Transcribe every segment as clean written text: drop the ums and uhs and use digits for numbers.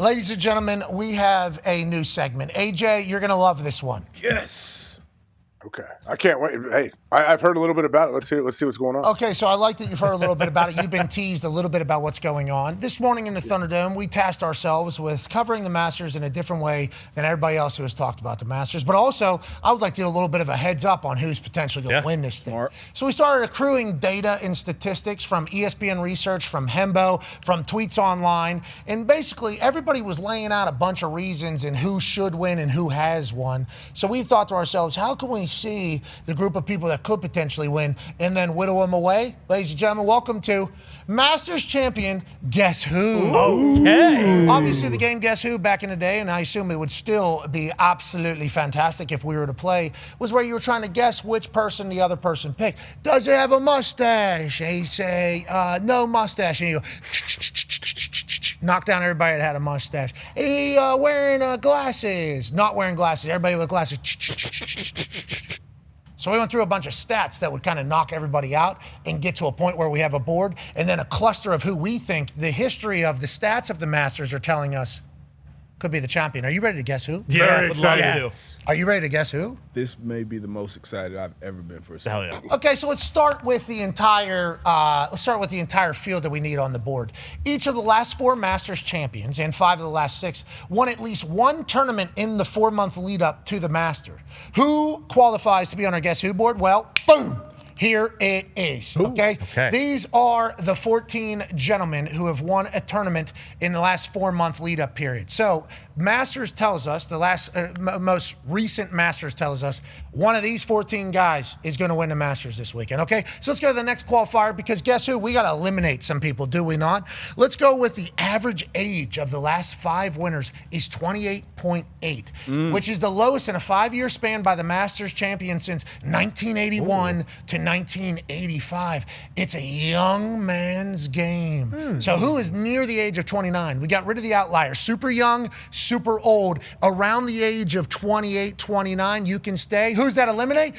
Ladies and gentlemen, we have a new segment. AJ, you're going to love this one. Yes. Okay. I can't wait. Hey, I've heard a little bit about it. Let's see what's going on. Okay, so I like that you've heard a little bit about it. You've been teased a little bit about what's going on. This morning in the Thunderdome, we tasked ourselves with covering the Masters in a different way than everybody else who has talked about the Masters. But also, I would like to get a little bit of a heads up on who's potentially going to win this thing. Smart. So we started accruing data and statistics from ESPN Research, from Hembo, from Tweets Online. And basically, everybody was laying out a bunch of reasons and who should win and who has won. So we thought to ourselves, how can we see the group of people that could potentially win and then whittle them away? Ladies and gentlemen, welcome to Masters champion Guess Who. Okay. Obviously, the game Guess Who back in the day, and I assume it would still be absolutely fantastic if we were to play, was where you were trying to guess which person the other person picked. Does it have a mustache? And you say, no mustache. And you go, knock down everybody that had a mustache. He wearing glasses. Not wearing glasses. Everybody with glasses. So we went through a bunch of stats that would kind of knock everybody out and get to a point where we have a board and then a cluster of who we think the history of the stats of the Masters are telling us could be the champion. Are you ready to guess who? Yeah, Very would love excited. to. Are you ready to guess who? This may be the most excited I've ever been for a Hell season. yeah. Okay, so let's start with the entire field that we need on the board. Each of the last 4 Masters champions and 5 of the last 6 won at least one tournament in the 4-month lead up to the Masters. Who qualifies to be on our Guess Who board? Well, boom. Here it is, okay? These are the 14 gentlemen who have won a tournament in the last 4-month lead-up period. So Masters tells us, the last most recent Masters tells us, one of these 14 guys is going to win the Masters this weekend, okay? So let's go to the next qualifier because guess who? We got to eliminate some people, do we not? Let's go with the average age of the last 5 winners is 28.8, which is the lowest in a 5-year span by the Masters champion since 1981 to 1985. It's a young man's game. So who is near the age of 29? We got rid of the outliers. Super young, super old. Around the age of 28, 29, you can stay. Who's that eliminate?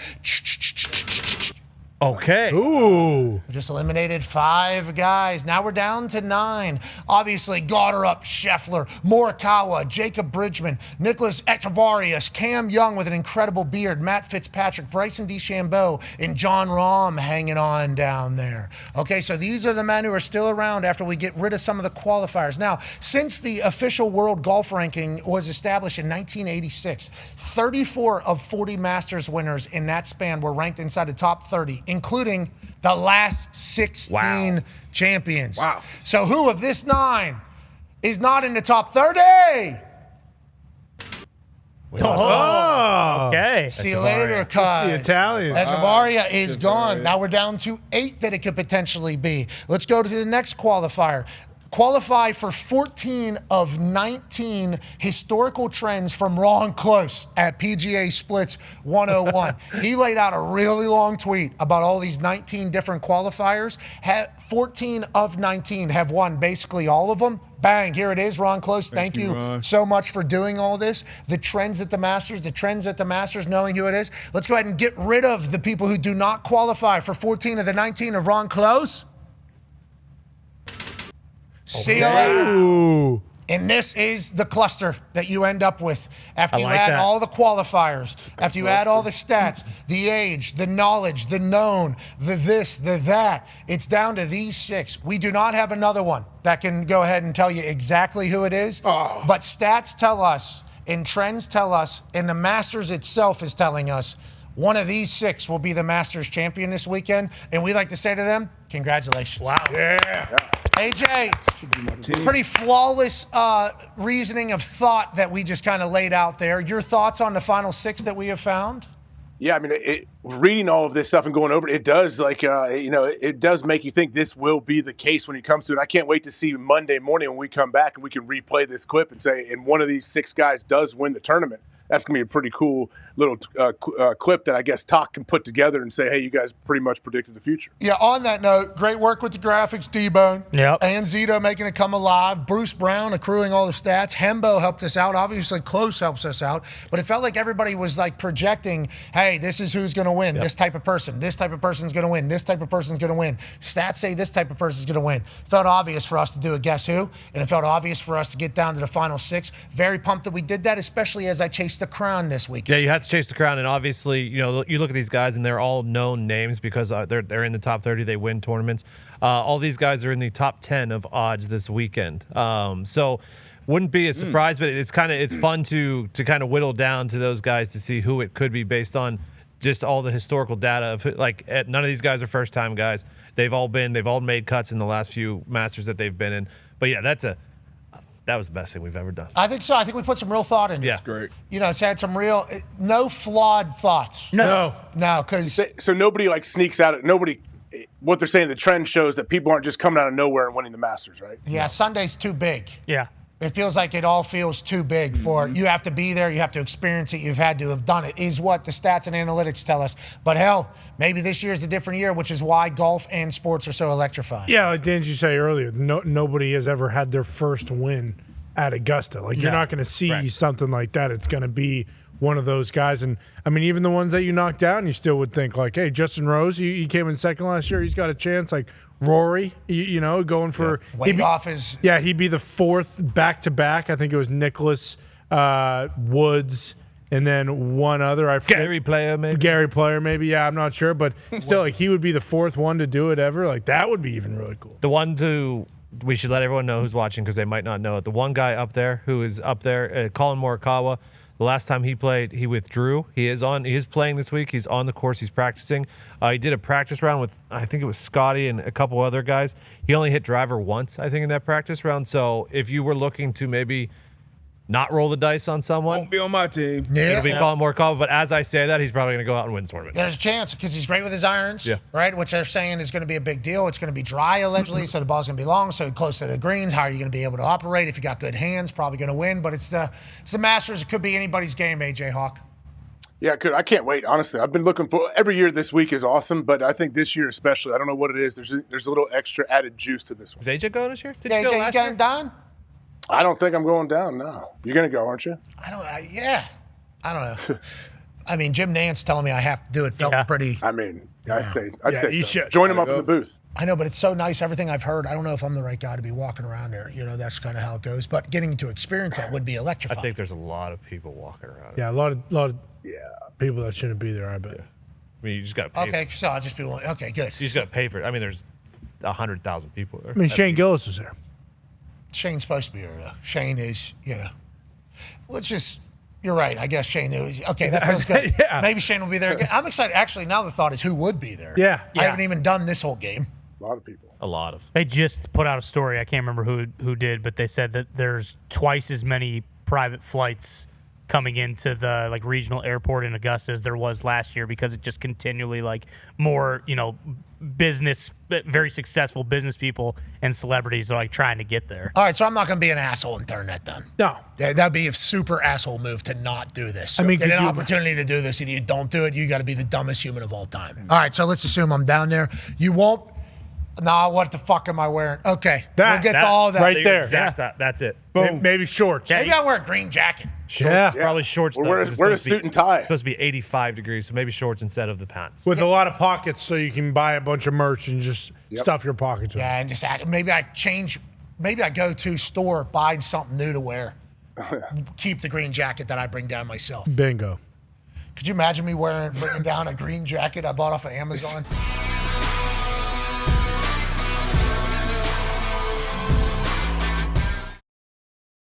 Okay. Ooh. We just eliminated 5 guys. Now we're down to 9. Obviously, Gotterup, Scheffler, Morikawa, Jacob Bridgman, Nicholas Echevarrias, Cam Young with an incredible beard, Matt Fitzpatrick, Bryson DeChambeau, and John Rahm hanging on down there. Okay, so these are the men who are still around after we get rid of some of the qualifiers. Now, since the official world golf ranking was established in 1986, 34 of 40 Masters winners in that span were ranked inside the top 30, including the last 16 champions. Wow. So who of this 9 is not in the top 30? Okay. See you later, cuz. The Italian. Echevarria is gone. Now we're down to 8 that it could potentially be. Let's go to the next qualifier. Qualify for 14 of 19 historical trends from Ron Close at PGA Splits 101. He laid out a really long tweet about all these 19 different qualifiers. 14 of 19 have won basically all of them. Bang, here it is, Ron Close. Thank you Ron. so much for doing all this. The trends at the Masters, knowing who it is. Let's go ahead and get rid of the people who do not qualify for 14 of the 19 of Ron Close. See you later. Ooh. And this is the cluster that you end up with after you like add that. all the qualifiers, after you add all the stats, the age, the knowledge, the known, the this, the that. It's down to these 6. We do not have another one that can go ahead and tell you exactly who it is. But stats tell us, and trends tell us, and the Masters itself is telling us, one of these 6 will be the Masters champion this weekend. And we like to say to them, congratulations. Wow. Yeah. AJ, pretty flawless reasoning of thought that we just kind of laid out there. Your thoughts on the final 6 that we have found? Yeah, I mean, reading all of this stuff and going over it, it does it does make you think this will be the case when it comes to it. I can't wait to see Monday morning when we come back and we can replay this clip and say, and one of these 6 guys does win the tournament. that's going to be a pretty cool little clip that I guess Talk can put together and say, hey, you guys pretty much predicted the future. Yeah, on that note, great work with the graphics, D-Bone. Yep. And Zito making it come alive. Bruce Brown accruing all the stats. Hembo helped us out. Obviously, Close helps us out. But it felt like everybody was like projecting, hey, this is who's going to win. This type of person. This type of person's going to win. This type of person's going to win. Stats say this type of person's going to win. Felt obvious for us to do a guess who, and it felt obvious for us to get down to the final 6. Very pumped that we did that, especially as I chased the crown this week. Yeah, you have to chase the crown, and obviously, you look at these guys, and they're all known names because they're in the top 30. They win tournaments. All these guys are in the top 10 of odds this weekend. So wouldn't be a surprise, but it's fun to kind of whittle down to those guys to see who it could be based on just all the historical data of none of these guys are first time guys. They've all made cuts in the last few Masters that they've been in. But yeah, that was the best thing we've ever done. I think so. I think we put some real thought into it. Yeah. Great. It's had some real, no flawed thoughts. No. No, because So nobody like sneaks out. What they're saying, the trend shows that people aren't just coming out of nowhere and winning the Masters, right? Sunday's too big. Yeah. It feels like it all feels too big for you have to be there, you have to experience it, you've had to have done it, is what the stats and analytics tell us. But hell, maybe this year's a different year, which is why golf and sports are so electrifying. Yeah, like didn't you say earlier, nobody has ever had their first win at Augusta. Like, you're not going to see something like that. It's going to be one of those guys. And, I mean, even the ones that you knocked down, you still would think, like, hey, Justin Rose, he came in second last year. He's got a chance. Like, Rory, going for off his... Yeah, he'd be the 4th back-to-back. I think it was Nicholas Woods and then one other. Gary Player, maybe. Yeah, I'm not sure. But still, like, he would be the 4th one to do it ever. Like, that would be even really cool. The one we should let everyone know who's watching because they might not know it. The one guy up there who is up there, Colin Morikawa, the last time he played, he withdrew. He is playing this week. He's on the course. He's practicing. He did a practice round with, I think it was Scotty and a couple other guys. He only hit driver once, I think, in that practice round. So if you were looking to maybe not roll the dice on someone, Won't be on my team. it'll be Colin Morikawa. But as I say that, he's probably going to go out and win the tournament. There's a chance because he's great with his irons, Yeah. right? Which they're saying is going to be a big deal. It's going to be dry, allegedly, so the ball's going to be long, so close to the greens. How are you going to be able to operate? If you got good hands, probably going to win. But it's the Masters. It could be anybody's game, AJ Hawk. Yeah, I can't wait. Honestly, I've been looking for every year. This week is awesome, but I think this year especially, I don't know what it is. There's a little extra added juice to this one. Is AJ going this year? Did AJ, you go you last going year? down? I don't think I'm going down now. You're going to go, aren't you? I don't know. I mean, Jim Nance telling me I have to do it felt pretty. I mean, I'd say you so. should. Join him up in the booth. I know, but it's so nice. Everything I've heard, I don't know if I'm the right guy to be walking around there. That's kind of how it goes. But getting to experience that would be I electrifying. think there's a lot of people walking around. Yeah, a lot of people that shouldn't be there, I bet. I mean, you just got to pay. Okay, so I'll just be one. Okay, good. You just got to pay for it. I mean, there's 100,000 people there. I mean, Shane Gillis was there. Shane's supposed to be here, though. Shane is, you're right. I guess Shane knew. Okay, that feels good. Yeah. Maybe Shane will be there again. I'm excited. Actually, now the thought is who would be there. Yeah. I haven't even done this whole game. A lot of people. A lot of. They just put out a story. I can't remember who did, but they said that there's twice as many private flights coming into the regional airport in Augusta as there was last year because it just continually more business, very successful business people and celebrities are trying to get there. All right, so I'm not going to be an asshole and turn that down. No. That'd be a super asshole move to not do this. I mean, get an could you- opportunity to do this and you don't do it, you got to be the dumbest human of all time. All right, so let's assume I'm down there. You won't. Nah, what the fuck am I wearing? Okay, we'll get to all that. right there. That's it. Boom. Maybe shorts. Maybe I wear a green jacket. Yeah. Probably shorts. We're though, wearing 'cause it's wear a supposed to be- suit and tie. It's supposed to be 85 degrees, so maybe shorts instead of the pants. With a lot of pockets so you can buy a bunch of merch and just stuff your pockets with. Yeah, and just act, maybe I go to store, buy something new to wear. Keep the green jacket that I bring down myself. Bingo. Could you imagine me bringing down a green jacket I bought off of Amazon?